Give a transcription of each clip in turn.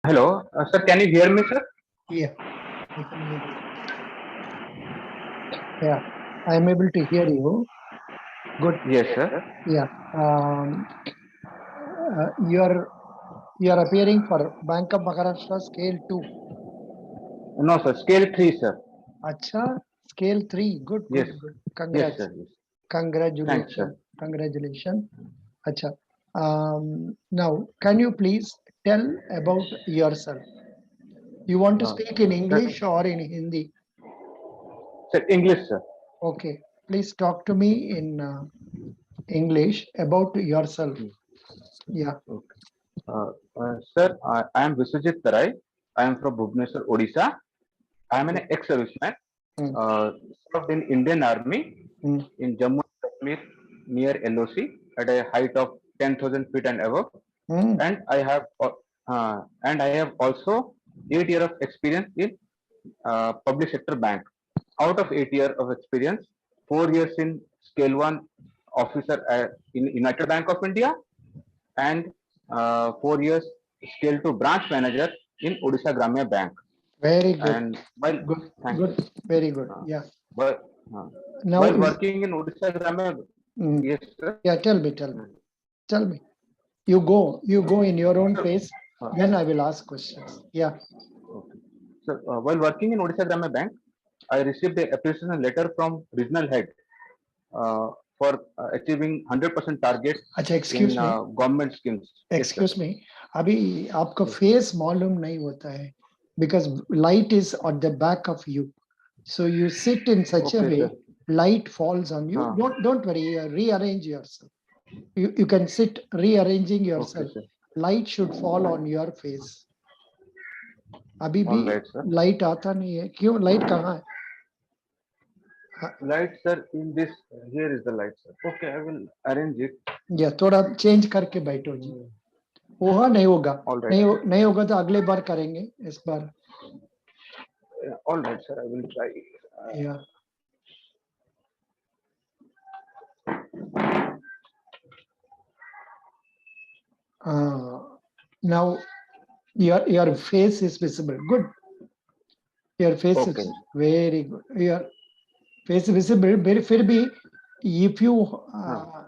Hello, sir. Can you hear me, sir? Yeah, I can hear you. Yeah, I am able to hear you. Good. Yes, sir. Yeah. You are appearing for Bank of Maharashtra Scale 2. No, sir. Scale three, sir. Acha, Scale 3. Good, Yes. good, good. Yes, Congrats. sir. Yes. Thanks, sir. Congratulations. Congratulations. Acha. Now, can you please tell about yourself? You want to speak in Sir, English or in Hindi? sir, English, sir. Okay. Please talk to me in English about yourself. Yeah. Okay. Sir, I am Viswajit Tarai. I am from Bhubaneswar, Odisha. I am an Good. ex-serviceman. Mm, Served in Indian Army mm, in Jammu and Kashmir near LOC at a height of 10,000 feet and above. mm. And I have also 8 years of experience in public sector bank. Out of 8 years of experience, 4 years in scale one officer in United Bank of India, and 4 years scale two branch manager in Odisha Gramya Bank. Very good. And while Good. thank you. Good. Very good. Uh, Yeah. while, uh, Now while is working in Odisha Gramya, mm, yes, sir. yeah. Tell me. Tell me. Tell me. You go. You go in your own Sir, pace. uh, Then I will ask questions. Yeah. okay. Sir, while working in Odisha Gramya Bank, I received a appreciation letter from regional head uh, for achieving 100% target अच्छा in excuse me. government schemes. Yes, sir. Excuse me. अभी आपका Yes. face मालूम नहीं होता है because light is at the back of you. So you sit in such a Okay, way sir. light falls on you. Don't worry. Rearrange yourself. You can sit rearranging Okay, yourself. sir. Light should fall on your face. अभी भी All right, sir. Light आता नहीं है क्यों light कहाँ है हाँ, Light, sir. In this, here is the light, sir. Okay, I will arrange it. या थोड़ा चेंज करके बैठो जी होगा नहीं होगा All right. नहीं होगा तो अगले बार करेंगे इस बार All right, sir. I will try. या now your face is visible good your face Okay. is very good your face is visible फिर भी if you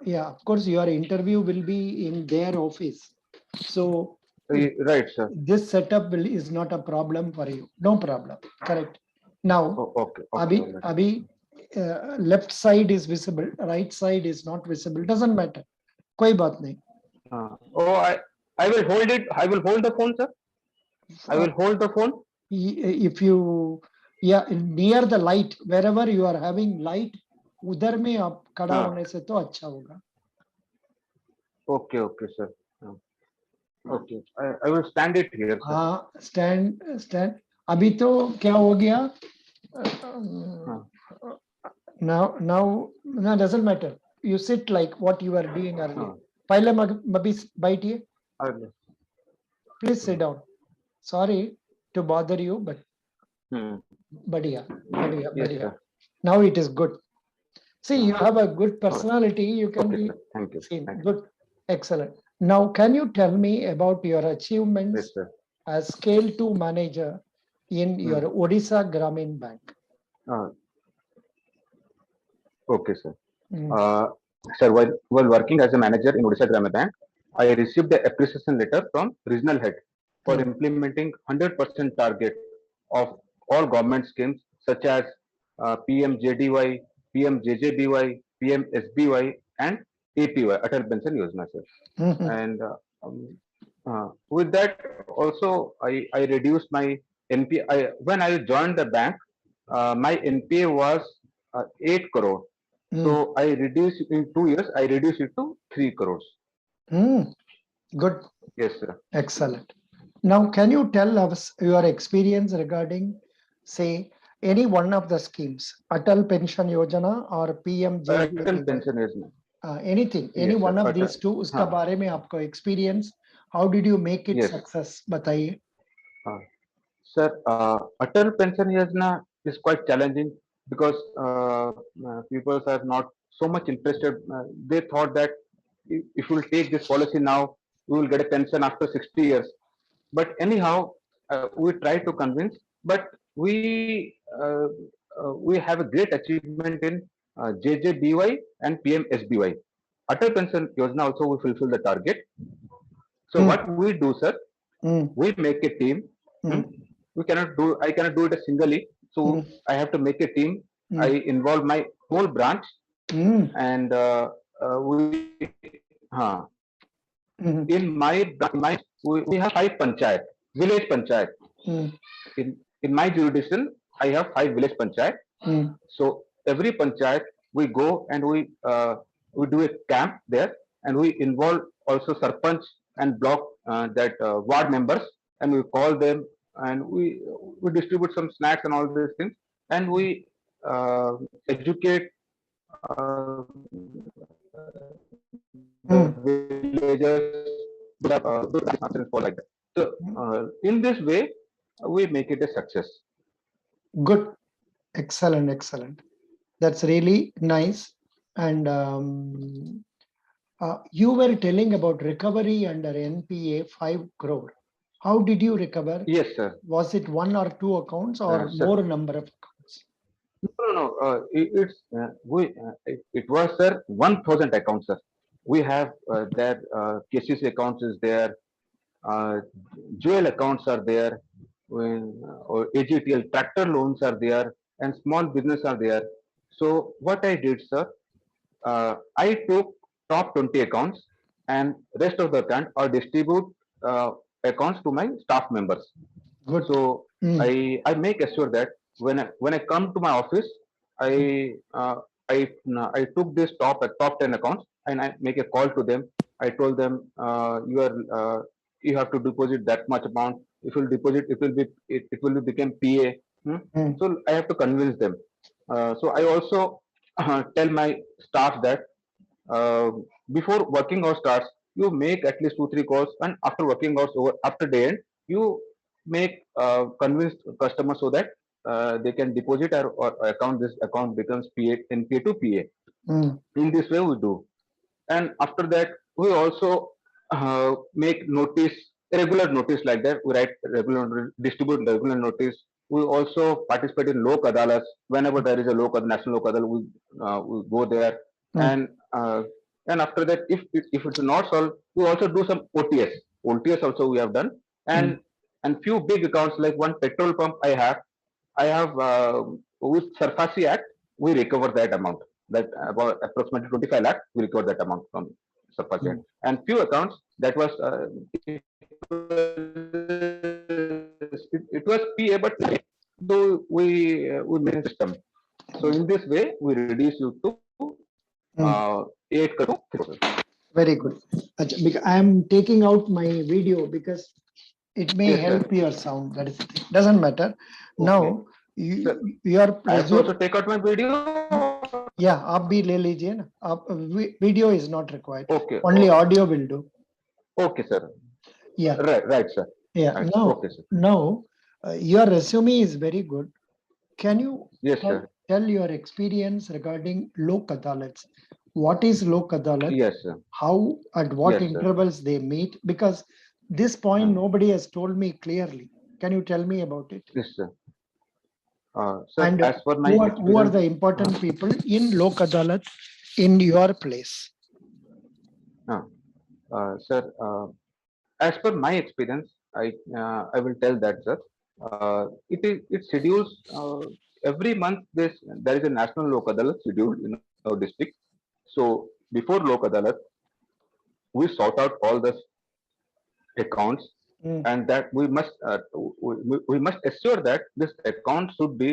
yeah of course your interview will be in their office so Right, sir. this setup is not a problem for you no problem correct now Oh, okay. Okay. abhi All right. abhi left side is visible right side is not visible doesn't matter koi baat nahi Oh, I will hold it. I will hold the phone, sir. I will hold the phone. if you yeah near the light wherever you are having light उधर में आप खड़ा हाँ. होने से तो अच्छा होगा Okay, okay, sir. Okay. I will stand it here, sir. हाँ stand अभी तो क्या हो गया हाँ. now no doesn't matter you sit like what you were doing earlier हाँ. पहले अभी बैठिए अगले. please sit down sorry to bother you but Hmm. बढ़िया बढ़िया Yes, बढ़िया sir. now it is good see you have a good personality you can Okay, be sir. Thank you. seen Thank you. good excellent now can you tell me about your achievements Yes, sir. as scale 2 manager in your Odisha Gramin Bank Uh, okay, sir. Mm. Sir, while working as a manager in Odisha Grama Bank, I received the appreciation letter from regional head for implementing 100% target of all government schemes such as PMJDY, PMJJBY, PMSBY, and APY, Atal Pension Yojana, sir. Mhm. And with that, also I reduced my NPA. When I joined the bank, my NPA was 8 crore. Mm. So I reduced in 2 years. I reduced it to 3 crores. Mm. Good. Yes, sir. Excellent. Now, can you tell us your experience regarding, say, any one of the schemes, Atal Pension Yojana or Atal PMJJBY? pension is Anything, any yes, sir. one of these two, उसका हाँ. बारे में आपको experience, how did you make it Yes. success? बताइए. Sir, Atal pension yojana is quite challenging because people are not so much interested. They thought that if you will take this policy now, you will get a pension after 60 years. But anyhow, we try to convince. But we have a great achievement in JJBY and PMSBY. Atal Pension Yojana also we fulfill the target. So Mm. what we do, sir, Mm. we make a team. Mm. I cannot do it singly. So Mm. I have to make a team. I Mm. involve my whole branch, Mm. and Mm. in we have 5 panchayat, village panchayat. Mm. In my jurisdiction, I have 5 village panchayat. Mm. So every panchayat we go and we do a camp there, and we involve also sarpanch and block that ward members, and we call them, and we distribute some snacks and all these things, and we educate the Mm. villagers good answers for like that. So in this way, we make it a success. Good. Excellent. Excellent. That's really nice. And you were telling about recovery under NPA 5 crore. How did you recover? Yes, sir. Was it 1 or 2 accounts or Sir. more number of accounts? No. It was, sir, 1,000 accounts, sir. We have there KCC accounts is there, uh, jewel accounts are there, or AGTL tractor loans are there, and small business are there. So what I did, sir, I took top 20 accounts, and rest of the account or distribute accounts to my staff members. Good. So I make assure that when I come to my office, I uh, I took this top 10 accounts, and I make a call to them. I told them you have to deposit that much amount. If you deposit, it will be become PA. Mm. So I have to convince them. So I also tell my staff that uh, before working hours starts, you make at least 2 3 calls, and after working hours over after day end, you make convince customers so that they can deposit or account. This account becomes PA NPA to PA. Mm. In this way, we do, and after that, we also make notice, regular notice like that. We write regular, distribute regular notice. We also participate in lok adalats. Whenever there is a national lok adal, we go there, Mm. and uh, and after that, if it's not solved, we also do some OTS. OTS also we have done, Mm. and few big accounts like one petrol pump I have with Sarfasi Act, we recover that amount. That about approximately 25 lakh, we recover that amount from Sarfasi Act. Mm. And few accounts that was it was PA, but though we made a system. So in this way, we reduce you to Mm. 8 crore to 3 crore. Very good. I am taking out my video because it may Yes, sir. help your sound. That is, doesn't matter. Okay. Now, Sir, your I have to also resume. take out my video. Yeah, आप भी ले लीजिए ना. Video is not required. Okay. Only audio will do. Okay, sir. Yeah. Right, sir. Yeah. Right. Now, Okay, sir. Your resume is very good. Can you Yes, sir. tell your experience regarding Lok Adalats? What is Lok Adalat? Yes, sir. How, at what Yes, sir. intervals they meet? Because this point nobody has told me clearly. Can you tell me about it? Yes, sir. Sir, And as per my who are the experience, important people in Lok Adalat in your place? sir, as per my experience, I will tell that, sir. It schedules every month. There is a national Lok Adalat scheduled in our district. So before Lok Adalat, we sort out all the accounts, and that we must assure that this account should be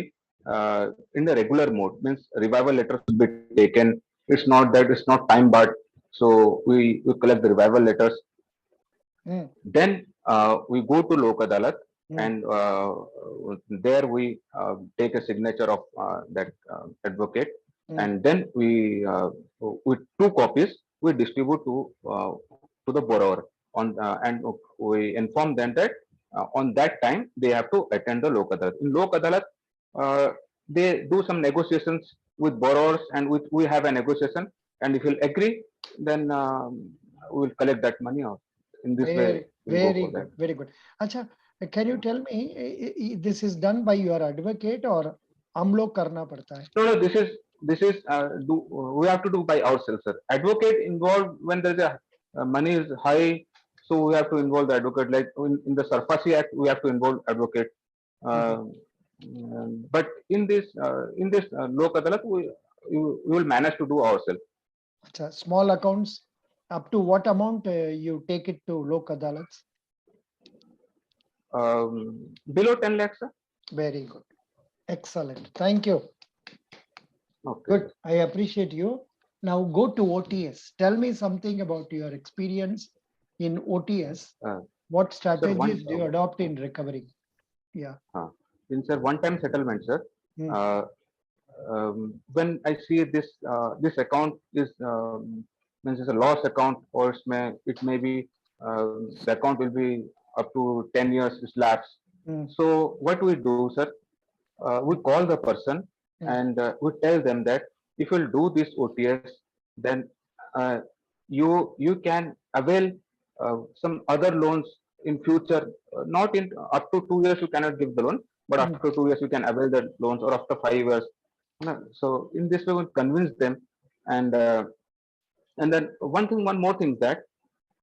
in the regular mode. Means revival letters should be taken. It's not that it's not time barred. So we collect the revival letters. Then we go to Lok Adalat, and there we take a signature of that advocate, and then with 2 copies we distribute to the borrower and we inform them that on that time they have to attend the Lok Adalat. In Lok Adalat, they do some negotiations with borrowers, and we have a negotiation, and if you'll agree, then we will collect that money out. in this way we'll go Very for that. good, very good. Acha, can you tell me this is done by your advocate or हम लोग करना पड़ता है? No, we have to do by ourselves, sir. Advocate involved when there's a money is high, so we have to involve the advocate. Like in the Sarfasi Act, we have to involve advocate. Uh, but in this Lok Adalat, we will manage to do ourselves. Acha, small accounts, up to what amount you take it to Lok Adalats? Below 10 lakhs, sir. Very good. Excellent. Thank you. Okay. Good. I appreciate you. Now go to OTS. Tell me something about your experience in OTS. What strategies do you adopt in recovery? Yeah. In sir, one-time settlement, sir. Hmm. When I see this account is means it's a loss account, or it may be the account will be up to 10 years is lapsed. So what we do, sir, we call the person and we tell them that if you'll do this OTS, then you can avail some other loans in future. Not in up to 2 years you cannot give the loan, but after 2 years you can avail the loans, or after 5 years. So in this way we convince them, and then one more thing that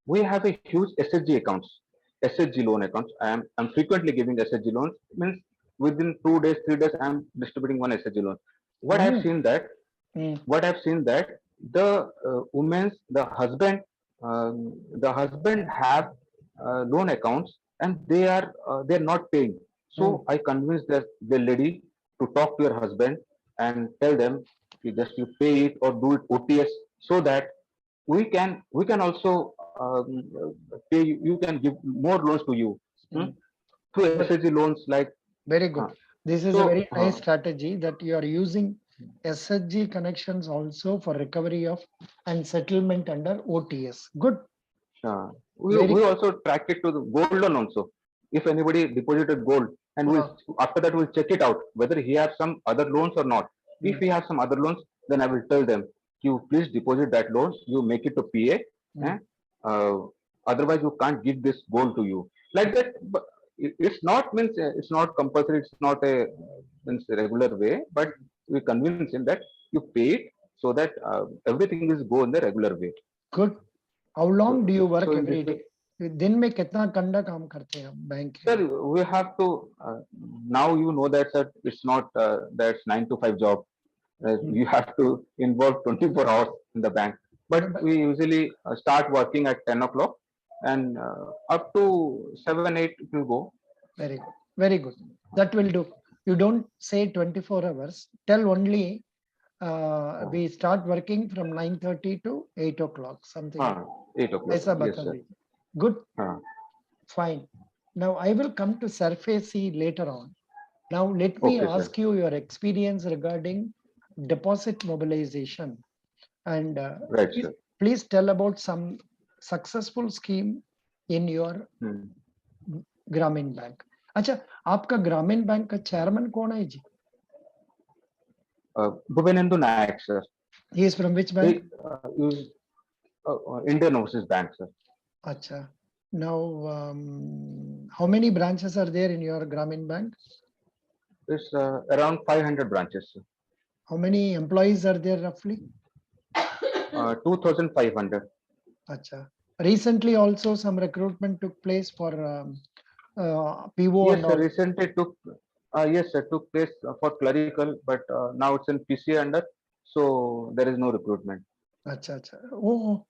we have a huge SHG accounts, SHG loan accounts. I'm frequently giving SHG loans. Means within 2 days, 3 days, I'm distributing one SHG loan. What I've seen that the the husband have loan accounts, and they're not paying. So I convinced the lady to talk to your husband and tell them you pay it or do it OTS, so that we can also pay you can give more loans to you through SHG loans. Like very good. This is a very nice uh, strategy that you are using SHG connections also for recovery of and settlement under OTS. Good. we also track it to the gold loan also. If anybody deposited gold, and after that we'll check it out whether he has some other loans or not. If he has some other loans, then I will tell them, you please deposit that loan, you make it to PA, otherwise you can't give this gold to you. Like that. But it's not means it's not compulsory, it's not a means a regular way, but we convince him that you pay it, so that everything is go in the regular way. Good. How long do you work every day? दिन में कितना घंटा काम करते हैं bank? Sir, we have to now you know that, sir, it's not that's 9 to 5 job. You have to involve 24 hours in the bank, but we usually start working at 10 o'clock and up to 7-8 it will go. Very good, very good. That will do. You don't say 24 hours. Tell only we start working from 9:30 to 8 o'clock, something. 8 o'clock. Yes, sir. Good. Fine. Now I will come to Surface C later on. Now let me ask you your experience regarding deposit mobilization, and please tell about some successful scheme in your Grameen Bank. अच्छा, आपका ग्रामीण bank का chairman कौन है जी? Bhubenendu Nayak, sir. He is from which bank? Indian Overseas Bank, sir. Acha. Now, how many branches are there in your Grameen Bank? It's around 500 branches, sir. How many employees are there roughly? 2,500. Acha. Recently also some recruitment took place for PO. Yes, sir, recently took place for clerical, but now it's in PCA under, so there is no recruitment. Acha, acha. Oh,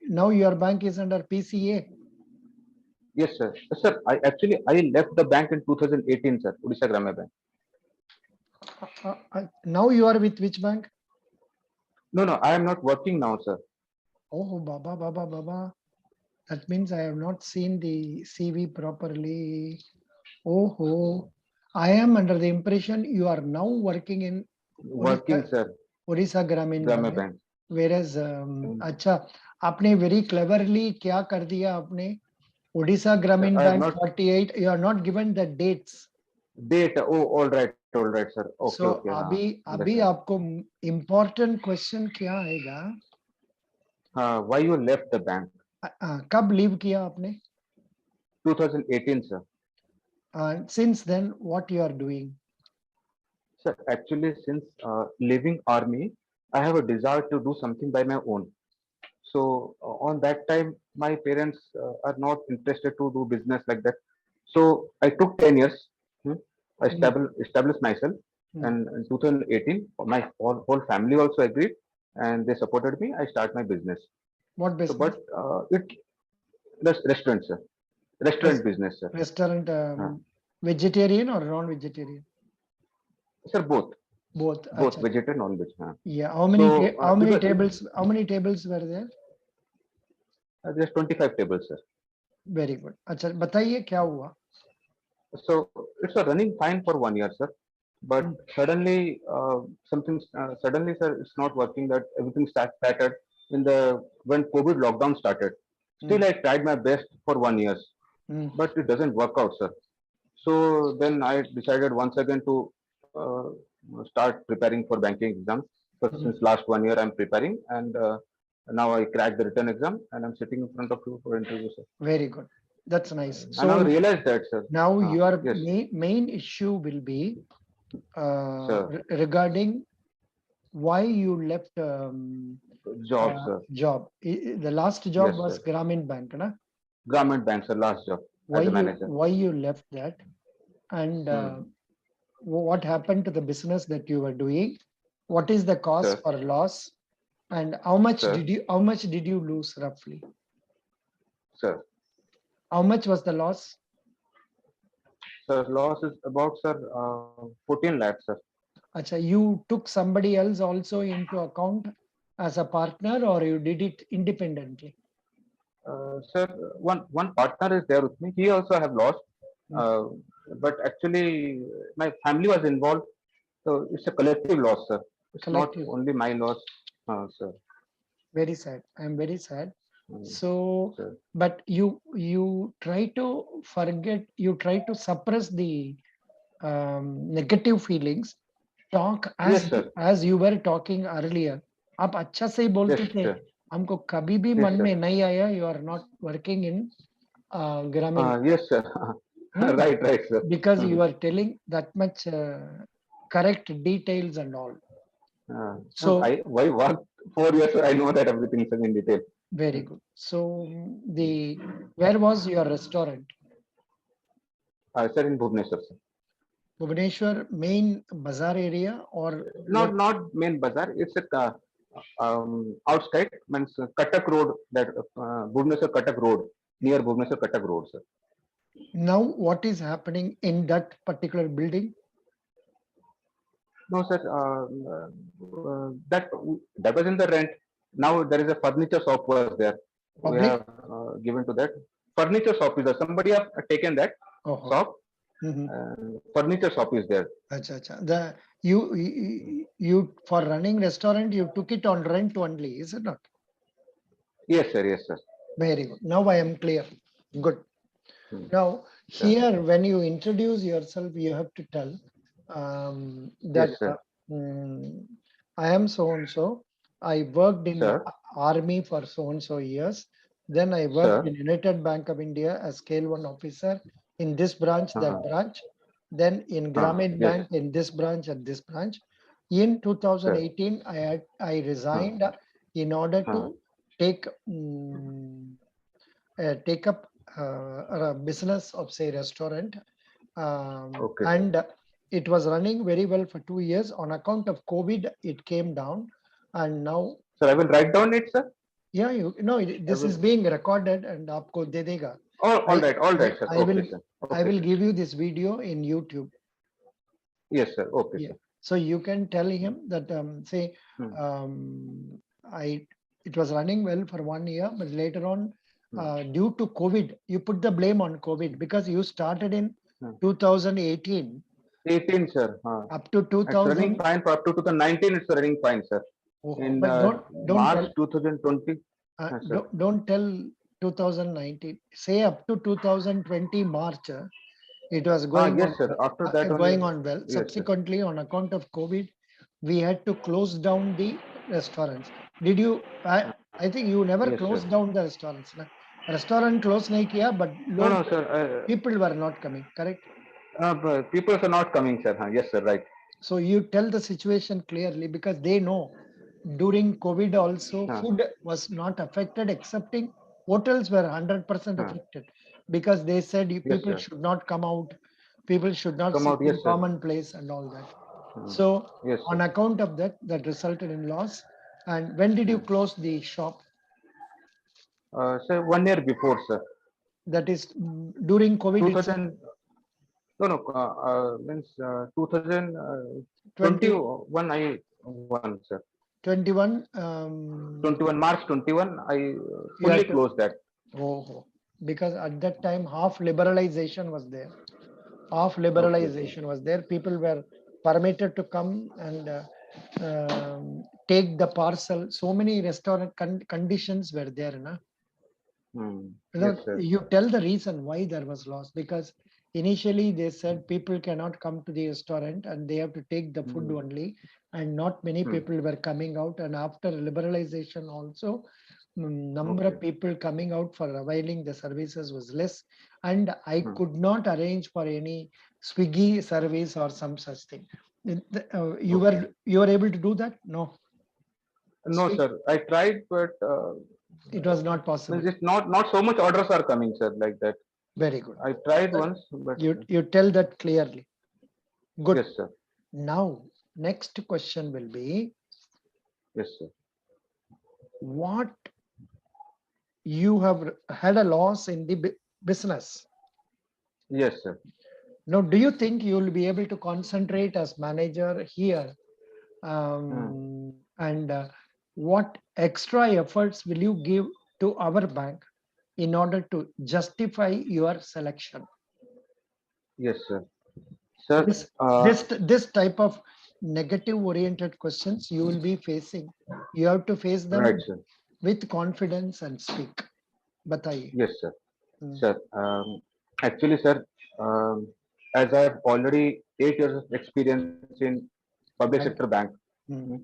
now your bank is under PCA. Yes, sir. Sir, I left the bank in 2018, sir. Odisha Grama Bank. Now you are with which bank? No, I am not working now, sir. Oh, Baba. That means I have not seen the CV properly. Oh, I am under the impression you are now working in sir, Odisha Grameen Bank. Whereas, अच्छा, आपने very cleverly क्या कर दिया आपने? Odisha Grameen Bank 48. You are not given the dates. Date. Oh, all right, sir. Okay, so अभी आपको important question क्या आएगा? Why you left the bank? कब लीव किया आपने? 2018, sir. And since then, what you are doing? Sir, actually, since leaving army, I have a desire to do something by my own. So on that time, my parents are not interested to do business like that. So I took 10 years. I Mm, established myself, mm. and in 2018, my whole family also agreed, and they supported me. I start my business. What So, business? but it the restaurant, sir, restaurant Res- business, sir. Restaurant, Uh, vegetarian or non-vegetarian? sir, Both. both Acha. vegetarian, non-veg. Yeah. So How many because tables? How many tables were there? there's 25 tables, sir. Very good. अच्छा बताइए क्या हुआ? So it's a running fine for 1 year, sir. But Hmm, suddenly, suddenly, sir, it's not working. That everything started in the when COVID lockdown started. hmm, Still, I tried my best for 1 year, hmm, but it doesn't work out, sir. So then I decided once again to start preparing for banking exams. So hmm. since last 1 year, I'm preparing, and now I cracked the written exam, and I'm sitting in front of you for interview, sir. Very good. That's nice. And I So realized that, sir. now your Yes, main issue will be sir. regarding why you left Job, sir. job. The last job Yes, was sir. Grameen Bank, na? Government bank, sir. Last job as a manager. Why you left that, and Hmm. what happened to the business that you were doing? What is the cause Sir, for loss, and sir, how much did you lose roughly? sir. How much was the loss? Sir, loss is about, sir, 14 lakhs, sir. Acha, you took somebody else also into account as a partner, or you did it independently? Sir, one partner is there with me. He also have lost, Hmm. uh, but actually my family was involved. So it's a collective loss, sir. It's not Collective. only my loss, sir. Very sad. I'm very sad. Hmm. So, Sir. but you try to forget. You try to suppress the negative feelings. Talk Yes, sir. as you were talking earlier. आप अच्छा से ही Yes, बोलते थे. sir. हमको कभी भी Yes, मन sir. में नहीं आया. You are not working in Grameen. Yes, sir. Hmm? Right, right, sir. Because Mhm. you are telling that much correct details and all. No, So why work 4 years, sir? I know that everything, sir, in detail. very good. So the where was your restaurant? Sir, in Bhubaneswar, sir. Bhubaneswar main bazaar area or what? Not main bazaar. It's a outskirts, means Katak Road. That Bhubaneswar Katak Road, near Bhubaneswar Katak Road, sir. Now what is happening in that particular building? No, sir. That was in the rent. Now there is a furniture shop was there. We have Public? given to that furniture shop is there. Somebody have taken that Oh, shop. mm-hmm. Furniture shop is there. Acha, acha. The you for running restaurant you took it on rent only, is it not? Yes, sir. Yes, sir. Very good. Now I am clear. Good. Hmm. Now Sir. here when you introduce yourself, you have to tell that Yes, sir. I am so and so. I worked in Sir. army for so and so years. Then I worked Sir. in United Bank of India as scale 1 officer in this branch, that Uh, branch. Then in Grameen yes, Bank in this branch and this branch. In sir. 2018, I Uh, resigned in order uh, to take take up a business of say restaurant, okay, sir. and it was running very well for 2 years. On account of COVID it came down, and now Sir, I will write down it, sir. yeah, you know I this will. is being recorded and aapko de dega. Oh, I, all I right, sir. I Okay, will sir. I Okay, will sir. give you this video in YouTube. Yes, sir. Okay, Yeah, sir. so you can tell him that say Hmm. I it was running well for 1 year, but later on, Hmm. due to COVID, you put the blame on COVID because you started in Hmm. 2018 18, sir. up to It's running 2000. fine for up to 2019. It's running fine, sir. Oh, In but don't March tell 2020, sir. don't tell 2019. Say up to 2020 March. It was Yes, sir. After that only. going on well. Yes, sir. Subsequently, on account of COVID, we had to close down the restaurants. Did you? I think you never Yes, sir. closed down the restaurants. Na? Restaurant close नहीं किया, but No, लोग no, sir. people were not coming. Correct. But people are not coming, sir. Yes, sir. Right. So you tell the situation clearly because they know during COVID also Huh, food was not affected, excepting hotels were 100% huh. affected because they said Yes, people sir. should not come out, people should not Come sit out. in Yes, sir. common place and all that. Hmm. So Yes, on sir. account of that, that resulted in loss. And when did you Hmm. close the shop? Sir, 1 year before, sir. That is during COVID itself, 2000. No, no. Means 20, 2021. I won, sir. 21. 21 March 21. I You fully had to, closed that. oh, because at that time half liberalization was there. Of Okay, okay. liberalization was there. People were permitted to come and take the parcel. So many restaurant conditions were there. Na? Hmm. Yes, You sir. you tell the reason why there was loss because initially they said people cannot come to the restaurant and they have to take the food Hmm. only, and not many Hmm. people were coming out. And after liberalization, also number of Okay. people coming out for availing the services was less, and I Hmm. could not arrange for any Swiggy service or some such thing. You Okay. were able to do that? No, No, Swig, sir. I tried, but it was not possible. means it's not so much orders are coming, sir. Like that. Very good. I tried Uh, once, but you tell that clearly. Good. yes, sir. Now, next question will be Yes, sir. what you have had a loss in the business. Yes, sir. Now, do you think you will be able to concentrate as manager here? Hmm. And what extra efforts will you give to our bank in order to justify your selection? Yes, sir. Sir. This type of negative oriented questions you will be facing. You have to face Right, them sir. with confidence and speak. Bataiye. Yes, sir. Hmm. Sir. Actually, sir. Um, as I have already 8 years of experience in public sector Bank. bank, Hmm. hmm,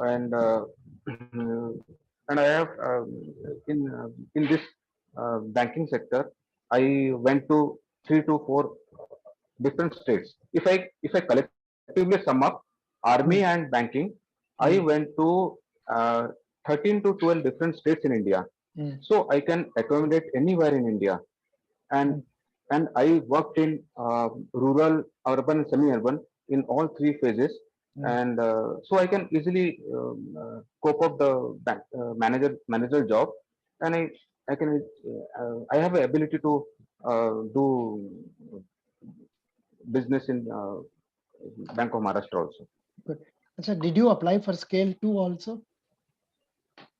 and and I have in this banking sector, I went to 3 to 4 different states. If I collectively sum up army and Hmm. banking, I Hmm. went to uh, 13 to 12 different states in India. Hmm. So I can accommodate anywhere in India, and Hmm. and I worked in rural, urban, and semi-urban in all three phases, Hmm. and so I can easily cope up the manager job, and I can I have the ability to do business in Bank of Maharashtra also. Good. Achha, did you apply for scale 2 also?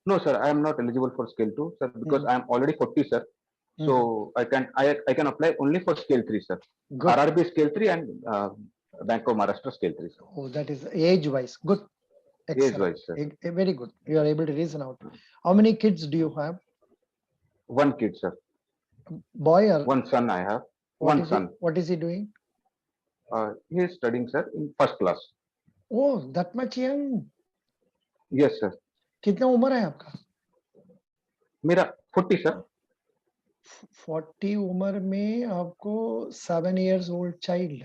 No, sir, I am not eligible for scale 2, sir, because Hmm. I am already 40, sir. Mhm. So I can apply only for scale 3, sir. Good. RRB scale 3 and Bank of Maharashtra scale 3, sir. Oh, that is age wise. Good. Age Excellent. wise, sir. Very good. You are able to reason out. How many kids do you have? One kid, sir. Boy or One son I have. what One is he? son. What is he doing? He is studying, sir, in first class. Oh, that much young. Yes, sir. कितना उम्र है आपका? मेरा 40, sir. 40 उम्र में आपको 7 years old child.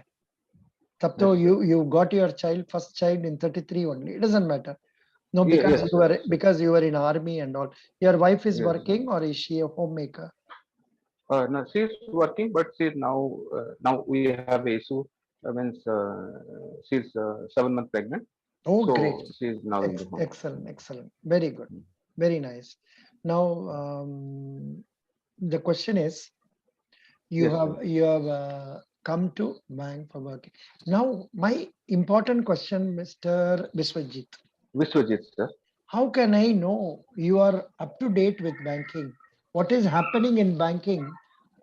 तब तो Yes, sir. you got your first child in 33 only. It doesn't matter. No, because Yes, sir. Yes, sir. you were in army and all. Your wife is Yes, sir. working or is she a homemaker? No, she is working, but she now we have a issue. Means she's 7 months pregnant, Oh, great. so she is now in the home. Excellent, excellent. Very good. Very nice. Now, the question is, Yes, sir. you have come to bank for working. Now, my important question, Mr. Biswajit, Vishwajit, sir. how can I know you are up to date with banking? What is happening in banking?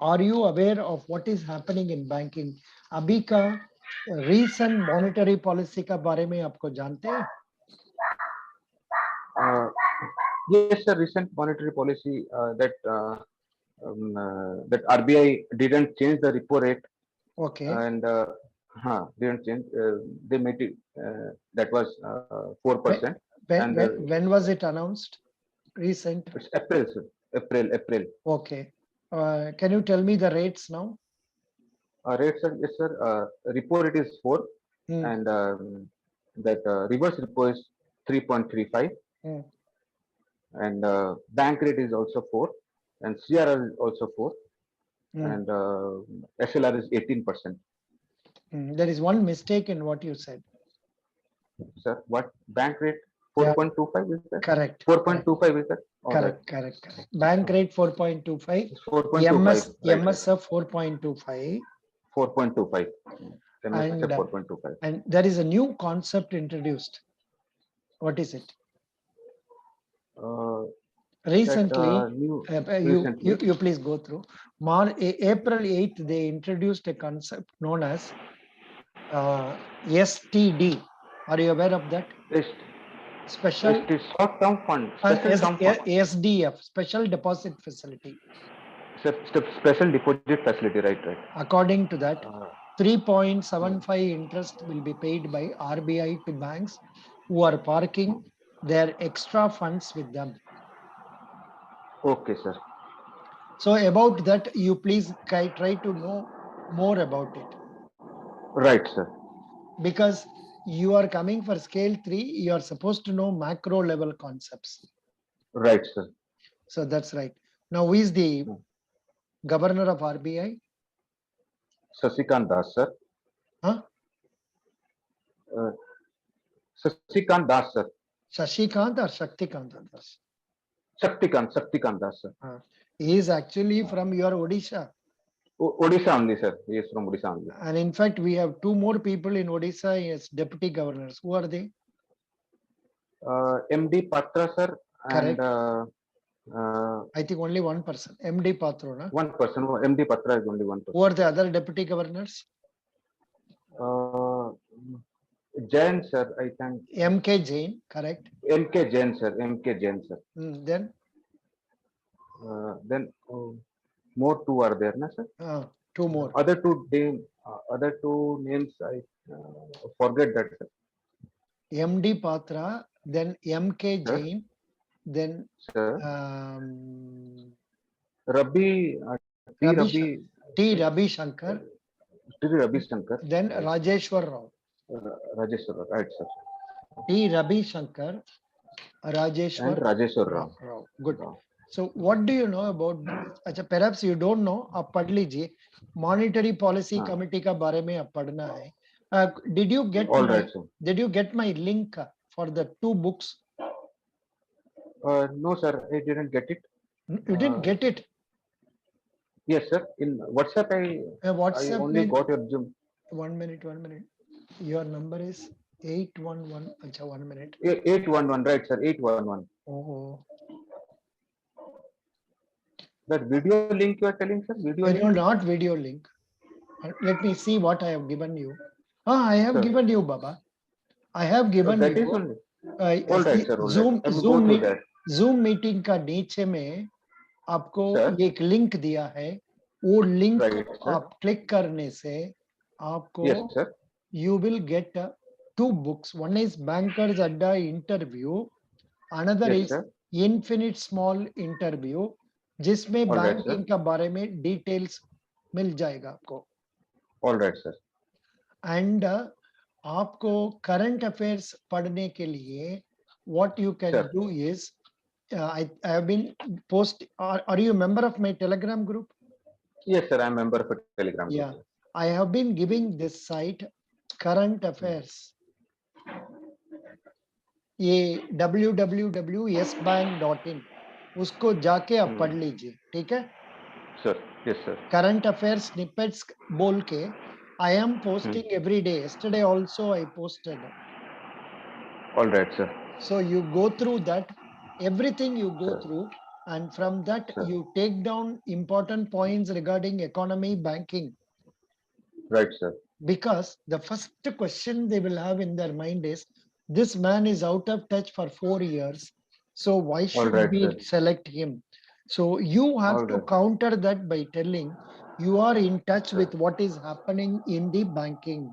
Are you aware of what is happening in banking? अभी का recent monetary policy का बारे में आपको जानते हैं? Uh, yes, sir. Recent monetary policy that RBI didn't change the repo rate, Okay. and didn't change. They made it that was 4%, and When was it announced? Recent. it's April, sir. April. Okay. Can you tell me the rates now? Rates are, yes, sir. Repo rate is 4, Hmm, and that reverse repo is 3.35, hmm, and bank rate is also 4, and CRR is also 4, hmm, and SLR is 18%. hmm. There is one mistake in what you said. Sir, what bank rate? Yeah, 4.25 is that? correct, correct, 4.25 is that? All right. correct, correct, correct. Bank rate 4.25, It's 4.25. Right, right. MSF 4.25, 4.25. MSF and 4.25. there is a new concept introduced. What is it? Uh, that Recently, new you recently. please go through. April 8th, they introduced a concept known as STD. Are you aware of that? Is Special is short term fund, special term fund, SDF, Special Deposit Facility. special deposit facility, right, right. According to that, Uh, 3.75 interest will be paid by RBI to banks who are parking their extra funds with them. okay, sir. So about that, you please try to know more about it, Right, sir. because you are coming for scale 3, you are supposed to know macro level concepts. Right, sir. So that's right. Now, who is the Hmm. governor of RBI? Sasikant Das, sir. Huh? Uh, Sasikant Das, sir. Shashikant or Shaktikant Das? Shaktikant Das, sir. He is actually from your Odisha. Odisha only, sir. He is from Odisha only. And in fact, we have 2 more people in Odisha as deputy governors. Who are they? MD Patra, sir, and Correct. I think only one person, MD Patrona. one person. MD Patra is only one Who are person. the other deputy governors? Jain, sir, I think. MK Jain, correct. MK Jain, sir. MK Jain, sir. Then Then more two are there, na, sir? 2 more. Other two names I forget that, sir. MD Patra, then MK Sir, Jain, then sir. Rabi, T. Rabi Shankar, Rabi Shankar. then Right. Rajeshwar Rao. Rajeshwar, right, sir. T. Rabi Shankar, And Rajeshwar Rajeshwar Rao. Rao. Good. So what do you know about, perhaps you don't know, आप पढ़ लीजिए, monetary policy committee का बारे में आप पढ़ना है. Did you get All my right, sir. link for the 2 books? No, sir, I didn't get it. You didn't get it? Yes, sir. In WhatsApp, I WhatsApp only में, got your Zoom. 1 minute. Your number is 811. Acha, 1 minute. 811, right, sir. 811. Oh. That video link you are telling, sir? Video link? No, not video link. Let me see what I have given you. I have given you, Baba. I have given that you. is only. All right, sir. All Zoom, right. I will go through that. Zoom meeting का नीचे में आपको Sir? एक link दिया है. वो link Right, को sir. आप क्लिक करने से आपको Yes, sir. you will get 2 books. One is Bankers Adda Interview. Another Yes, is sir. Infinite Small Interview, जिसमें All right, बैंकिंग sir. का बारे में डिटेल्स मिल जाएगा आपको. All right, sir. एंड आपको करंट अफेयर्स पढ़ने के लिए what you can Sir. do is I have been post. Are you a member of my Telegram group? Yes, sir. I am member of a Telegram group. Yeah, I have been giving this site current affairs. ये www.sbank.in उसको जाके आप पढ़ लीजिए, ठीक है? Sir. Yes, sir. Current affairs snippets बोल के I am posting every day. Yesterday also I posted. All right, sir. So you go through that, everything you go Sir. through, and from that Sir. you take down important points regarding economy, banking. Right, sir. Because the first question they will have in their mind is, this man is out of touch for 4 years. So why should right, we sir. select him? So you have All to right. counter that by telling you are in touch Sir. with what is happening in the banking.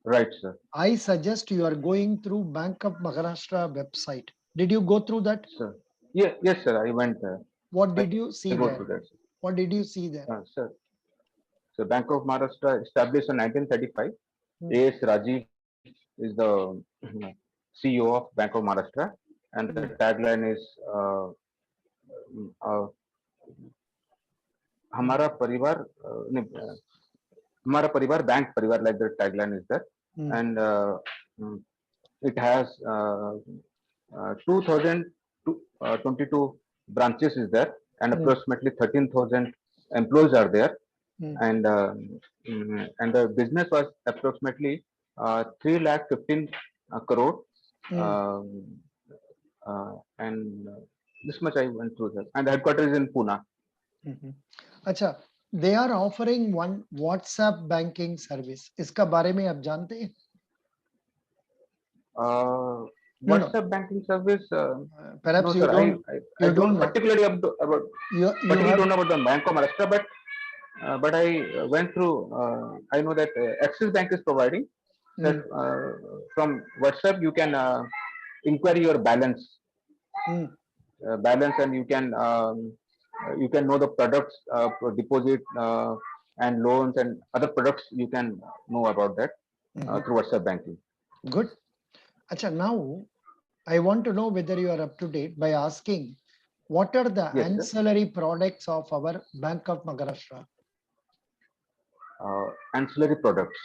Right, sir. I suggest you are going through Bank of Maharashtra website. Did you go through that? Sir. Yes, sir. I went there. What did you see I go there? through that, sir. What did you see there? Sir, so Bank of Maharashtra established in 1935. A.S. Rajiv is the CEO of Bank of Maharashtra, and the tagline is uh, "हमारा परिवार हमारा परिवार bank परिवार." Like the tagline is that, and it has 2022 branches is there, and approximately 13,000 employees are there, and the business was approximately 3 lakh 15 crore, and this much I went through that, and the headquarters is in Pune. अच्छा, they are offering one WhatsApp banking service. इसका बारे में आप जानते हैं? WhatsApp banking service. Perhaps No, you sir. don't. I You don't don't know. particularly about You particularly have. don't know about the Bank of Maharashtra, but I went through. I know that Axis Bank is providing that from WhatsApp you can inquire your balance, and you can know the products, deposit and loans and other products. You can know about that through WhatsApp banking. Good. Acha, now I want to know whether you are up to date by asking what are the Yes, ancillary products of our Bank of Maharashtra? Ancillary products.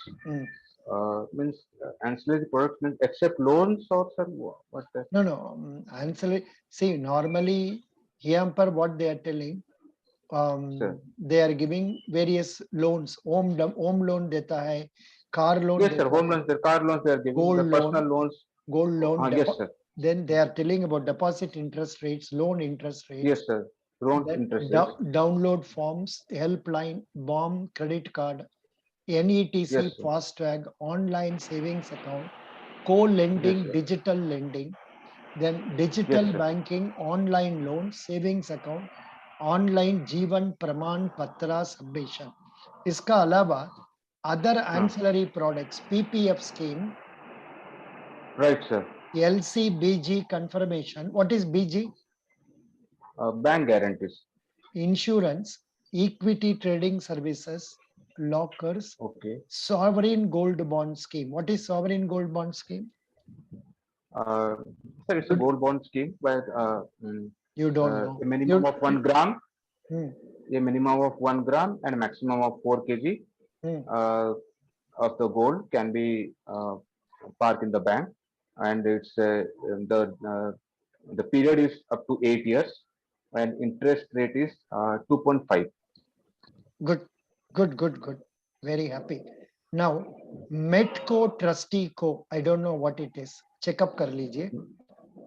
Means ancillary products means except loans or sir, what's that? No, ancillary. See, normally here what they are telling, they are giving various loans. Home loan deta hai, car loan. Yes, deta sir. Home hai, loans, the car loans they are giving, gold the personal loan, loans. Gold loan. Yes, sir. Then they are telling about deposit interest rates, loan interest rates. Yes, sir. Loan interest rates. Download forms, helpline, bomb, credit card, NETC, Yes, sir. fast tag, online savings account, co-lending, Yes, digital lending, then digital yes, banking, online loan, savings account, online Jeevan Praman Patra submission. इसका अलावा other ancillary products, PPF scheme, right, sir. LCBG confirmation. What is BG? Bank guarantees. Insurance, equity trading services, lockers, Okay. sovereign gold bond scheme. What is sovereign gold bond scheme? Sir, it's a gold bond scheme where You don't know. a minimum of 1 gram, Hmm. a minimum of 1 gram and a maximum of 4 kg of the gold can be parked in the bank, and it's the period is up to 8 years, and interest rate is 2.5. Good. Very happy. Now, Metco Trustee Co. I don't know what it is. Check up kar lijiye.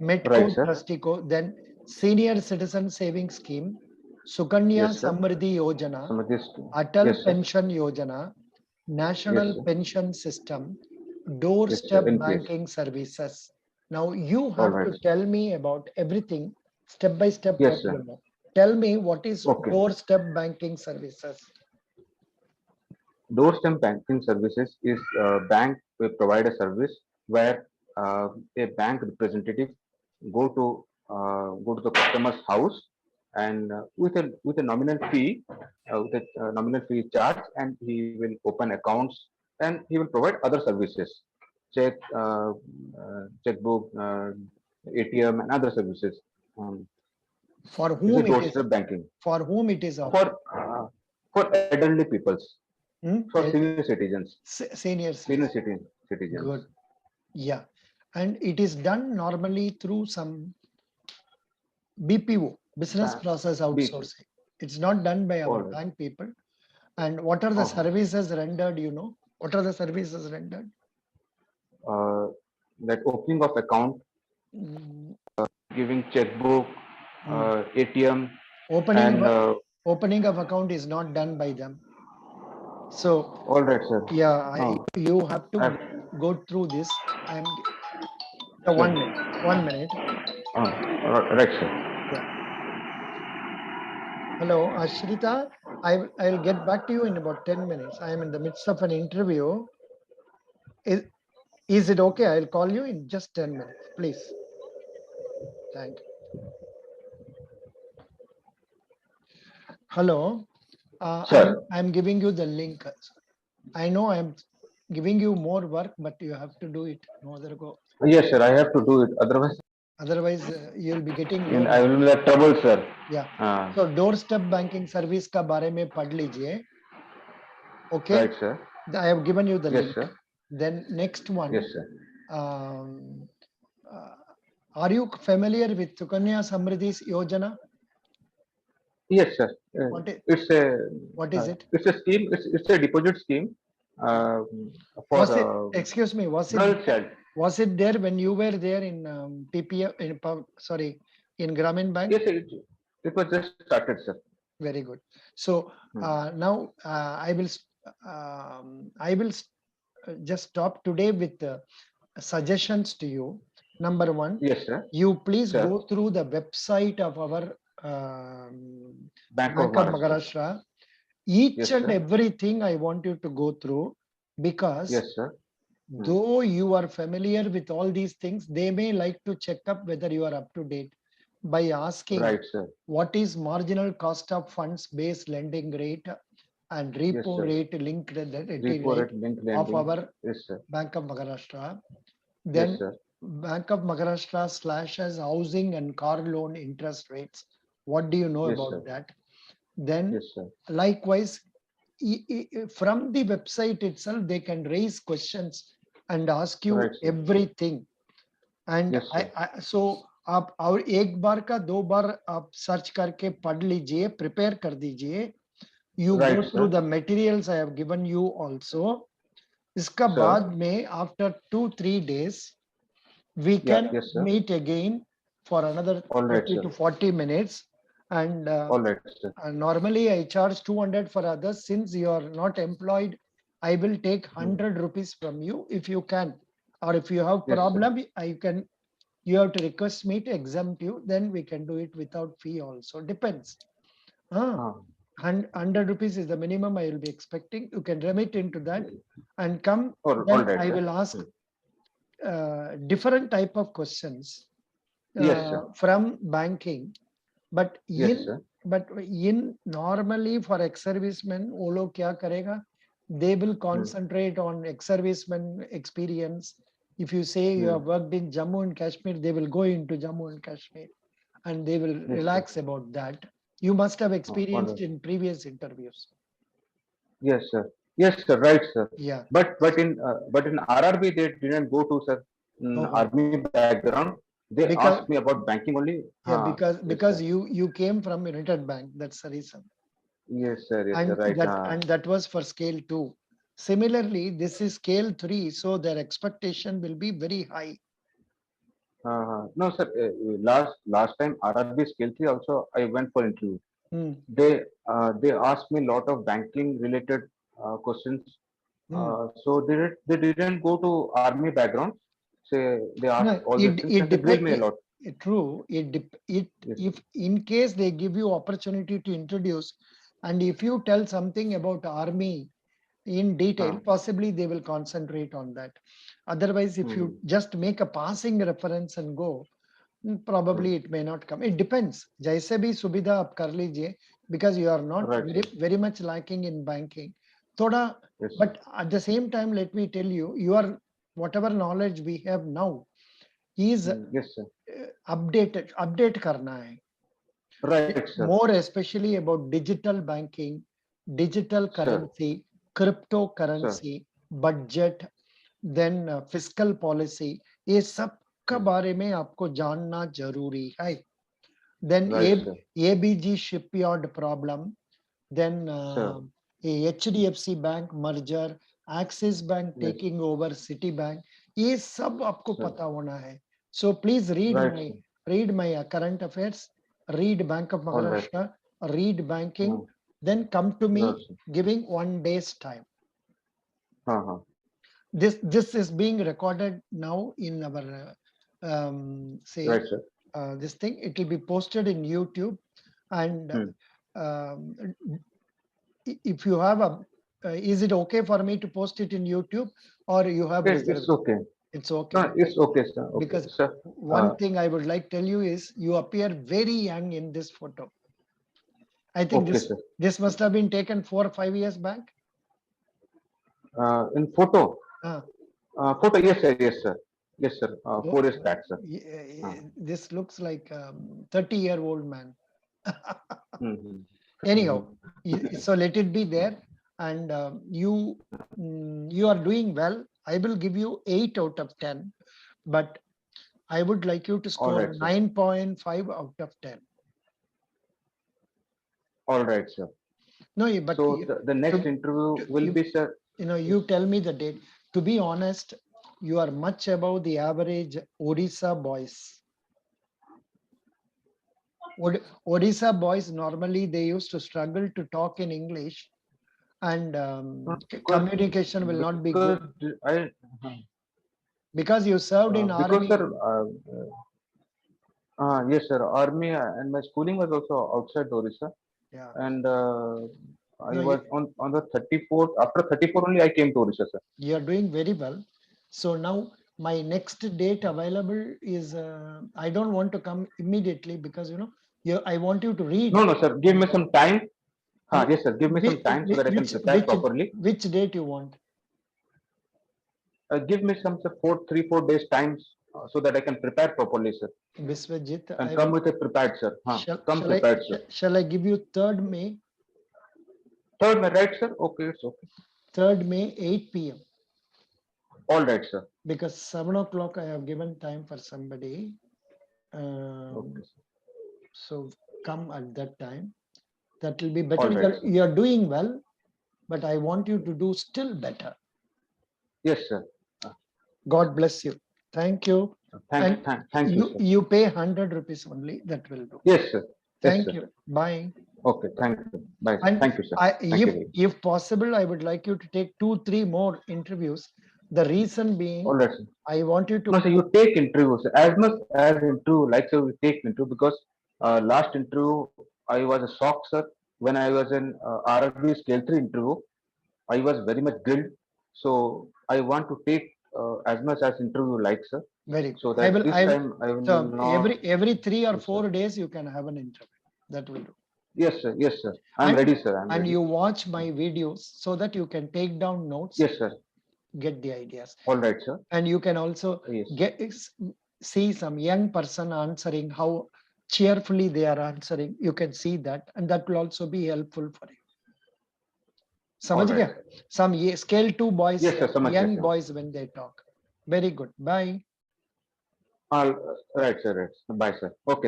Metco Right, sir. Trustee Co. Then Senior Citizen Savings Scheme, Sukanya Yes, sir. Samriddhi Yojana, Some of this. Atal Yes, sir. Pension Yojana, National Yes, sir. Pension System, Yes, Doorstep sir. NPS. Banking Services. Now you All have right. to tell me about everything step by step. Yes, What sir. you know. Tell me what is Okay. Doorstep Banking Services. Doorstep banking services is bank will provide a service where a bank representative go to the customer's house, and with a nominal fee, nominal fee charge, and he will open accounts, and he will provide other services, check, checkbook, ATM, and other services. For This is whom it is? doorstep banking For whom it is for offered? elderly peoples, for senior citizens. Senior Senior citizens. citizens. Good. Yeah. And it is done normally through some BPO, business process outsourcing. It's not done by our bank people. And what are the services rendered, you know? What are the services rendered? That opening of account, giving checkbook, ATM, Opening of account is not done by them. So, all right, sir. yeah, you have to go through this. I'm Sure. 1 minute. 1 minute. Right, sir. Yeah. Hello, Ashrita. I'll get back to you in about 10 minutes. I am in the midst of an interview. Is it okay? I'll call you in just 10 minutes, please. Thank you. Hello. Sir. I'm giving you the link. I know I'm giving you more work, but you have to do it. No other go. Yes, sir. I have to do it. Otherwise, you'll be getting I loaded. will be in trouble, sir. Yeah. Uh, So doorstep banking service का बारे में पढ़ लीजिए. Okay. right, sir. I have given you the Yes, link. sir. Then next Yes, one. sir. Um, uh, are you familiar with Sukanya Samriddhi Yojana? Yes, sir. What is, It's a what is it? it's a scheme. It's a deposit scheme uh, for Was it? Excuse me. girl child. Was it there when you were there in PPF? Sorry, in Grameen Bank. Yes, sir, it was just started, sir. Very good. So Hmm. now I will just stop today with suggestions to you. Number one, Yes, sir. you please Sir. go through the website of our Bank of Bank of Maharashtra. Maharashtra. Each Yes, and sir. everything I want you to go through, because Yes, sir. though you are familiar with all these things, they may like to check up whether you are up to date by asking Right, sir. what is marginal cost of funds based lending rate and Yes, repo sir. rate linked Repo rate rate linked of lending. our Yes, sir. Bank of Maharashtra. Yes, Then sir. Bank of Maharashtra slashes housing and car loan interest rates. What do you know Yes, sir. about that? Then Yes, sir. likewise, from the website itself, they can raise questions and ask you Right, sir. everything. And Yes, sir. so आप और एक बार का दो बार आप search करके पढ़ लीजिए, prepare कर दीजिए. You go Right, through sir. the materials I have given you also. इसका Sir. बाद में after 2-3 days we Yeah. can Yes, sir. meet again for another All right, 30 sir. to 40 minutes. And All right, sir. normally I charge 200 for others. Since you are not employed, I will take 100 rupees from you if you can. Or if you have Yes, sir. problem, you have to request me to exempt you, then we can do it without fee also. Depends. Ah. 100 rupees is the minimum I will be expecting. You can remit into that and come. All Then right, I sir. will ask different type of questions Yes, sir. from banking. But Yes, in sir. normally for ex-servicemen, वो लोग क्या करेगा? They will concentrate on ex-servicemen experience. If you say you have worked in Jammu and Kashmir, they will go into Jammu and Kashmir and they will Yes, relax sir. about that. You must have All experienced right. in previous interviews. Yes, sir. Yes, sir. Right, sir. Yeah. But in RRB they didn't go to, sir, army background. They asked Because me about banking only. yeah, Yes, sir. you came from United Bank. That's the reason. Yes, sir. Yes, sir. And Right. that was for scale 2. Similarly, this is scale 3, so their expectation will be very high. No, sir. Last time RRB Scale 3 also I went for interview. They asked me a lot of banking related questions. So they didn't go to army background. Say they asked No, all these things and they grilled me a lot. true. Yes, If in case they give you opportunity to introduce, and if you tell something about army in detail, possibly they will concentrate on that. Otherwise, if you just make a passing reference and go, probably it may not come. It depends. जैसे भी सुविधा आप कर लीजिए, because you are not right, very much lacking in banking. थोड़ा, yes, but at the same time, let me tell you, whatever knowledge we have now is yes, sir. update करना है. Right, sir. More especially about digital banking, digital Sir, currency, sir. cryptocurrency, budget, then fiscal policy. ये सब का बारे में आपको जानना जरूरी है. Then Right, sir. ABG shipyard problem, then Sir. HDFC Bank merger, Axis Bank Yes, taking over Citibank. ये सब आपको sir. पता होना है. So please Right, sir. read my current affairs, read Bank of All right. Maharashtra, read banking, then come to me Right, sir. giving 1 day's time. Uh-huh. This is being recorded now in our say Right, sir. this thing. It will be posted in YouTube, and um, if you have a is it okay for me to post it in YouTube, or you have Yes, it's reserved? okay. It's okay. No, it's okay, sir. Okay, Because sir. one thing I would like to tell you is you appear very young in this photo. I think Okay, sir. this must have been taken 4 or 5 years back. In photo, Ah, photo, yes, sir, yes, sir. Yes, sir. oh, 4 years back, sir. this looks like 30-year-old man. Mhm. Anyhow, Mhm. so let it be there, and you are doing well. I will give you 8 out of 10, but I would like you to All score right, sir. 9.5 out of 10. All right, sir. No, but So the next interview will you, be, sir. you tell me the date. To be honest, you are much above the average Odisha boys. Odisha boys, normally they used to struggle to talk in English, and Because communication will not be because good I because you served in because army. sir, yes, sir. Army and my schooling was also outside Orissa, Yeah. and I No, was on the 34th. After 34 only, I came to Orissa, sir. you are doing very well. So now my next date available is I don't want to come immediately because I want you to read. No, no, sir. Give me some time. Yes, sir. Give me some Which time so that I can prepare properly. which date you want? Give me some sir, 3 4 days times so that I can prepare properly, sir, Viswajit, and I come will. with a prepared, sir. Come Shall I prepared, sir. shall I give you 3rd May? Third, my right, sir. Okay, it's okay. 3rd May 8 p.m. All right, sir. because 7 o'clock I have given time for somebody. Okay, sir. So come at that time. That will be All better. right, sir. You are doing well, but I want you to do still better. Yes, sir. God bless you. Thank you. And Thank you, sir. you pay 100 rupees only. That will do. Yes, sir. Yes, Thank sir. you. Bye. Okay, thank you. Bye, sir. And Thank you, sir. Thank you very much. if possible, I would like you to take 2-3 more interviews. The reason being, All right, sir. I want you to. No, sir, you take interviews as much as interview, like sir, we take interview because last interview I was a shock, sir. When I was in RRB Scale 3 interview, I was very much grilled. So I want to take as much as interview like, sir. Very good. So that this time I will So not. every 3 or 4 Yes, sir. days you can have an interview. That will do. Yes, sir. Yes, sir. I'm And ready, sir. I'm and ready. you watch my videos so that you can take down notes, Yes, sir. get the ideas. All right, sir. And you can also Yes. see some young person answering, how cheerfully they are answering. You can see that, and that will also be helpful for you. All समझ right. गया? Some scale 2 boys, Yes, sir. समझ गया, young sir. boys when they talk. Very good. Bye. All right, sir. Right. Bye, sir. Okay.